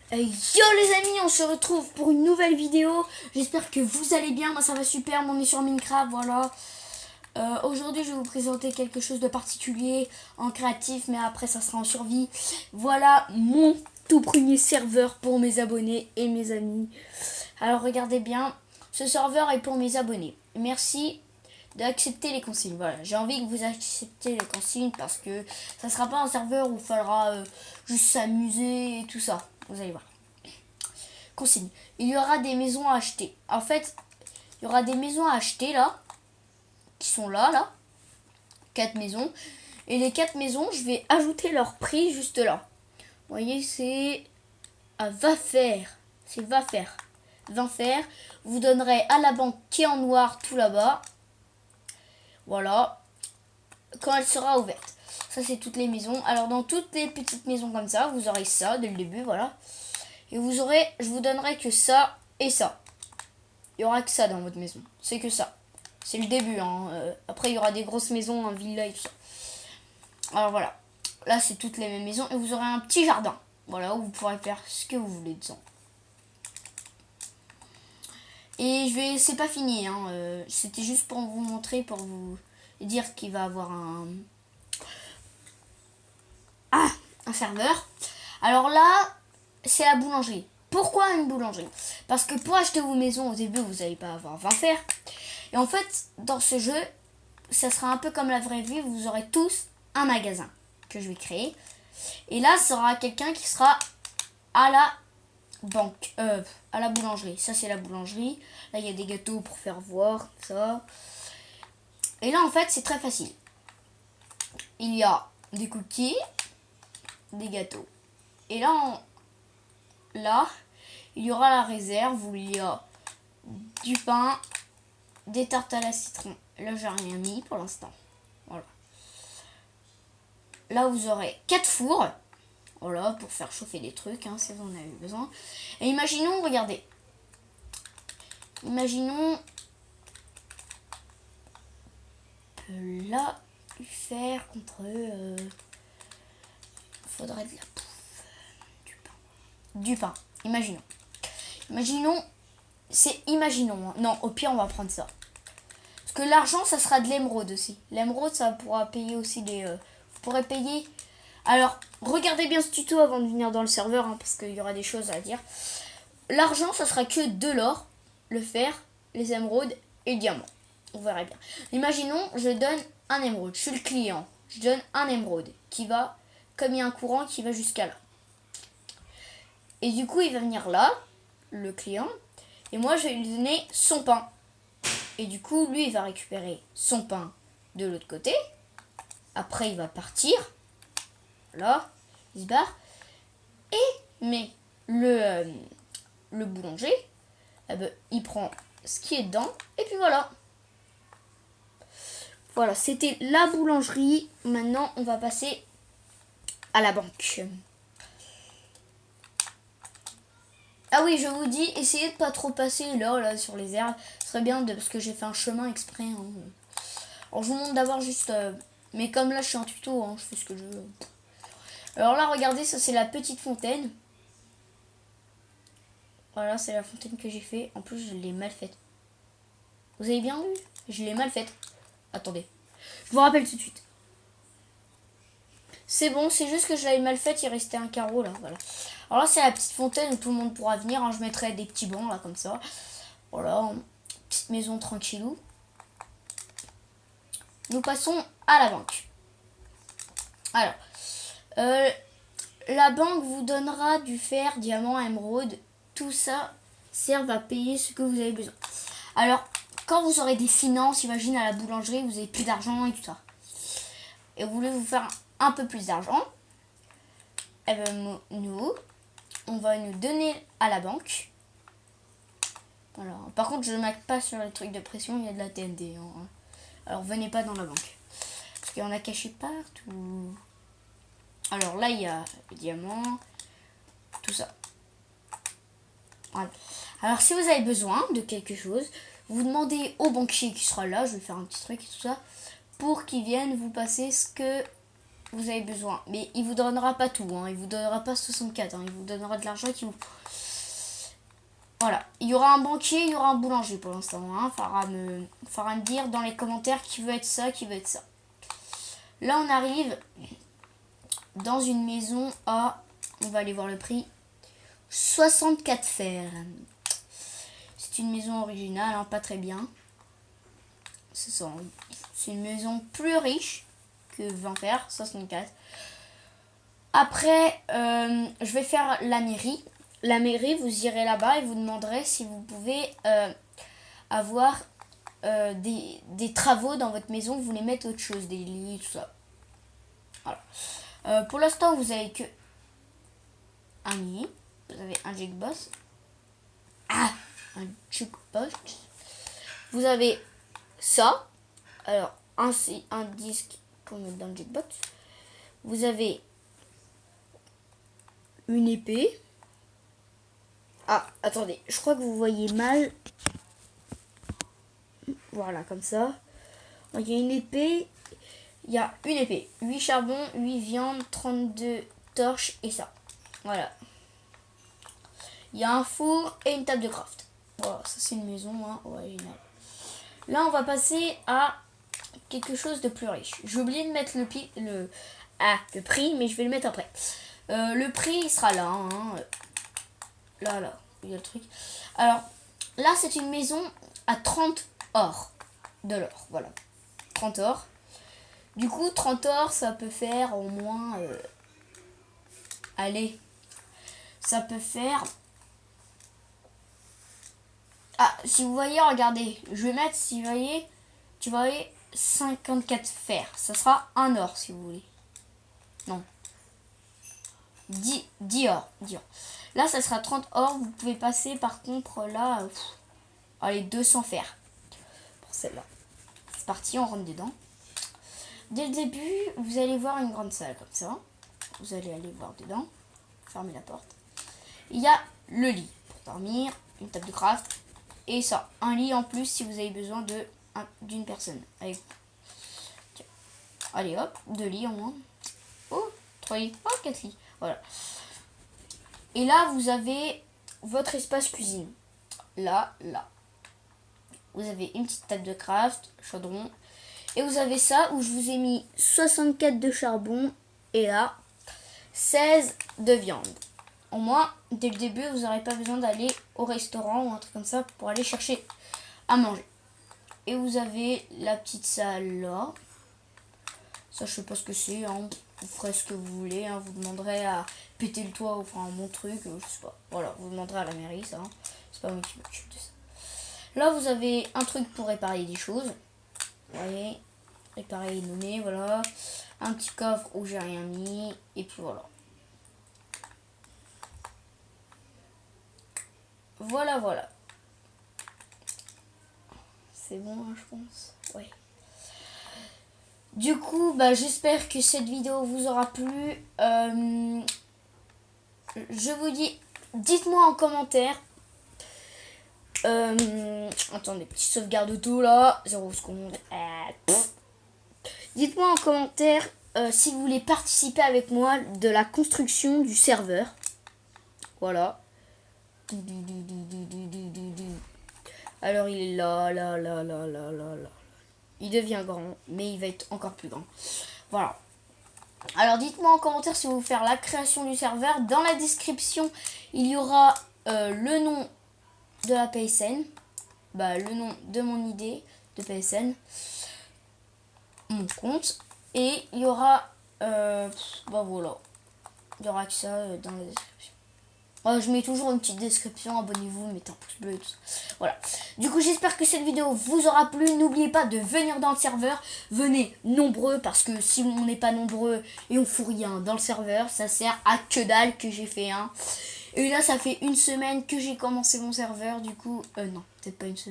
Yo les amis, on se retrouve pour une nouvelle vidéo. J'espère que vous allez bien, moi ça va super, on est sur Minecraft, voilà. Aujourd'hui je vais vous présenter quelque chose de particulier en créatif, mais après ça sera en survie. Voilà mon tout premier serveur pour mes abonnés et mes amis. Alors regardez bien, ce serveur est pour mes abonnés. Merci d'accepter les consignes. Voilà, j'ai envie que vous acceptiez les consignes parce que ça sera pas un serveur où il faudra juste s'amuser et tout ça. Vous allez voir. Consigne. Il y aura des maisons à acheter. En fait, il y aura des maisons à acheter là, qui sont là. 4 maisons. Et les 4 maisons, je vais ajouter leur prix juste là. Vous voyez, c'est va faire. C'est va faire. 20 faire. Vous donnerez à la banque qui est en noir tout là-bas. Voilà. Quand elle sera ouverte. Ça, c'est toutes les maisons. Alors, dans toutes les petites maisons comme ça, vous aurez ça dès le début, voilà. Et vous aurez, je vous donnerai que ça et ça. Il y aura que ça dans votre maison. C'est que ça. C'est le début. Hein. Après, il y aura des grosses maisons, un villa et tout ça. Alors voilà. Là, c'est toutes les mêmes maisons. Et vous aurez un petit jardin. Voilà, où vous pourrez faire ce que vous voulez dedans. Et c'est pas fini. Hein. C'était juste pour vous montrer, pour vous dire qu'il va avoir un serveur. Alors là, c'est la boulangerie. Pourquoi une boulangerie? Parce que pour acheter vos maisons au début, vous n'allez pas avoir 20 fers. Et en fait, dans ce jeu, ça sera un peu comme la vraie vie. Vous aurez tous un magasin que je vais créer. Et là, ça sera quelqu'un qui sera à la banque, à la boulangerie. Ça, c'est la boulangerie. Là, il y a des gâteaux pour faire voir ça. Et là, en fait, c'est très facile. Il y a des cookies, des gâteaux. Et là, il y aura la réserve où il y a du pain, des tartes à la citron. Là, j'ai rien mis pour l'instant. Voilà. Là, vous aurez 4 fours. Voilà, pour faire chauffer des trucs, hein, si vous en avez besoin. Et imaginons, regardez. Imaginons là, faire contre faudrait de la pouffe. Du pain. Imaginons. Imaginons. Hein. Non, au pire, on va prendre ça. Parce que l'argent, ça sera de l'émeraude aussi. L'émeraude, ça pourra payer aussi des... vous pourrez payer... Alors, regardez bien ce tuto avant de venir dans le serveur, hein, parce qu'il y aura des choses à dire. L'argent, ça sera que de l'or, le fer, les émeraudes et le diamant. On verra bien. Imaginons, je donne un émeraude. Je suis le client. Je donne un émeraude qui va, comme il y a un courant qui va jusqu'à là. Et du coup, il va venir là, le client, et moi, je vais lui donner son pain. Et du coup, lui, il va récupérer son pain de l'autre côté. Après, il va partir. Là, il se barre. Mais le boulanger, il prend ce qui est dedans. Et puis voilà. Voilà, c'était la boulangerie. Maintenant, on va passer à la banque. Ah oui, je vous dis, essayez de pas trop passer là sur les herbes. Ce serait bien parce que j'ai fait un chemin exprès. Hein. Alors, je vous montre d'abord juste... mais comme là, je suis en tuto, hein, je fais ce que je veux. Alors là, regardez, ça c'est la petite fontaine. Voilà, c'est la fontaine que j'ai fait. En plus, je l'ai mal faite. Vous avez bien vu? Je l'ai mal faite. Attendez. Je vous rappelle tout de suite. C'est bon, c'est juste que je l'avais mal faite. Il restait un carreau là. Voilà. Alors là, c'est la petite fontaine où tout le monde pourra venir. Hein. Je mettrai des petits bancs là, comme ça. Voilà. Petite maison tranquillou. Nous passons à la banque. Alors. La banque vous donnera du fer, diamant, émeraude. Tout ça sert à payer ce que vous avez besoin. Alors, quand vous aurez des finances, imagine à la boulangerie, vous avez plus d'argent et tout ça. Et vous voulez vous faire un peu plus d'argent. Et bien, on va nous donner à la banque. Voilà. Par contre, je ne marque pas sur les trucs de pression, il y a de la TNT. Hein. Alors, venez pas dans la banque. Parce qu'il y en a caché partout. Alors là, il y a le diamant, tout ça. Voilà. Alors, si vous avez besoin de quelque chose, vous demandez au banquier qui sera là, je vais faire un petit truc et tout ça, pour qu'il vienne vous passer ce que vous avez besoin. Mais il vous donnera pas tout, hein. Il vous donnera pas 64, hein. Il vous donnera de l'argent qui vous... Voilà, il y aura un banquier, il y aura un boulanger pour l'instant, hein. Faudra me dire dans les commentaires qui veut être ça, qui veut être ça. Là, on arrive dans une maison à... On va aller voir le prix. 64 fers. C'est une maison originale, hein, pas très bien. C'est une maison plus riche que 20 fers, 64. Après, je vais faire la mairie. La mairie, vous irez là-bas et vous demanderez si vous pouvez avoir des travaux dans votre maison. Vous voulez mettre autre chose, des lits, tout ça. Voilà. Pour l'instant, vous avez que un lit. Vous avez un jukebox. Un jukebox. Vous avez ça. Alors, un disque pour mettre dans le jukebox. Vous avez une épée. Ah, attendez, je crois que vous voyez mal. Voilà, comme ça. Il y a une épée. Il y a une épée. 8 charbons, 8 viandes, 32 torches et ça. Voilà. Il y a un four et une table de craft. Voilà, ça c'est une maison, hein, originale. Là, on va passer à quelque chose de plus riche. J'ai oublié de mettre le prix, mais je vais le mettre après. Le prix, il sera là, hein. Là, il y a le truc. Alors, là, c'est une maison à 30 or. De l'or, voilà. 30 or. Du coup, 30 or, ça peut faire au moins... allez. Ça peut faire... Ah, si vous voyez, regardez. Je vais mettre, si vous voyez... Tu voyez, 54 fers. Ça sera 1 or, si vous voulez. Non. 10 or. 10 or. Là, ça sera 30 or. Vous pouvez passer, par contre, là... allez, 200 fers. Pour celle-là. C'est parti, on rentre dedans. Dès le début, vous allez voir une grande salle, comme ça. Vous allez aller voir dedans. Fermez la porte. Il y a le lit pour dormir. Une table de craft. Et ça, un lit en plus si vous avez besoin d'une personne. Allez. Allez, hop, 2 lits au moins. Oh, 3 lits. Oh, 4 lits. Voilà. Et là, vous avez votre espace cuisine. Là. Vous avez une petite table de craft, chaudron. Et vous avez ça où je vous ai mis 64 de charbon. Et là, 16 de viande. Au moins, dès le début, vous n'aurez pas besoin d'aller au restaurant ou un truc comme ça pour aller chercher à manger. Et vous avez la petite salle là. Ça, je sais pas ce que c'est. Hein. Vous ferez ce que vous voulez. Hein. Vous demanderez à péter le toit ou faire un bon truc. Je sais pas. Voilà, vous demanderez à la mairie, ça. Hein. C'est pas moi qui m'occupe de ça. Là, vous avez un truc pour réparer des choses. Vous voyez, réparer et nommer, voilà. Un petit coffre où j'ai rien mis. Et puis voilà. Voilà. C'est bon, hein, je pense. Oui. Du coup, j'espère que cette vidéo vous aura plu. Je vous dis, dites-moi en commentaire. Attendez, petit sauvegarde auto là. 0 secondes. Dites-moi en commentaire si vous voulez participer avec moi de la construction du serveur. Voilà. Alors il est là. Il devient grand, mais il va être encore plus grand. Voilà. Alors dites-moi en commentaire si vous voulez faire la création du serveur. Dans la description, il y aura le nom de la PSN. Le nom de mon idée de PSN. Mon compte. Et il y aura... voilà. Il y aura que ça dans la description. Je mets toujours une petite description, abonnez-vous, mettez un pouce bleu et tout ça. Voilà. Du coup, j'espère que cette vidéo vous aura plu. N'oubliez pas de venir dans le serveur. Venez nombreux, parce que si on n'est pas nombreux et on fout rien dans le serveur, ça sert à que dalle que j'ai fait un. Et là, ça fait 1 semaine que j'ai commencé mon serveur. Du coup, non, peut-être pas 1 semaine.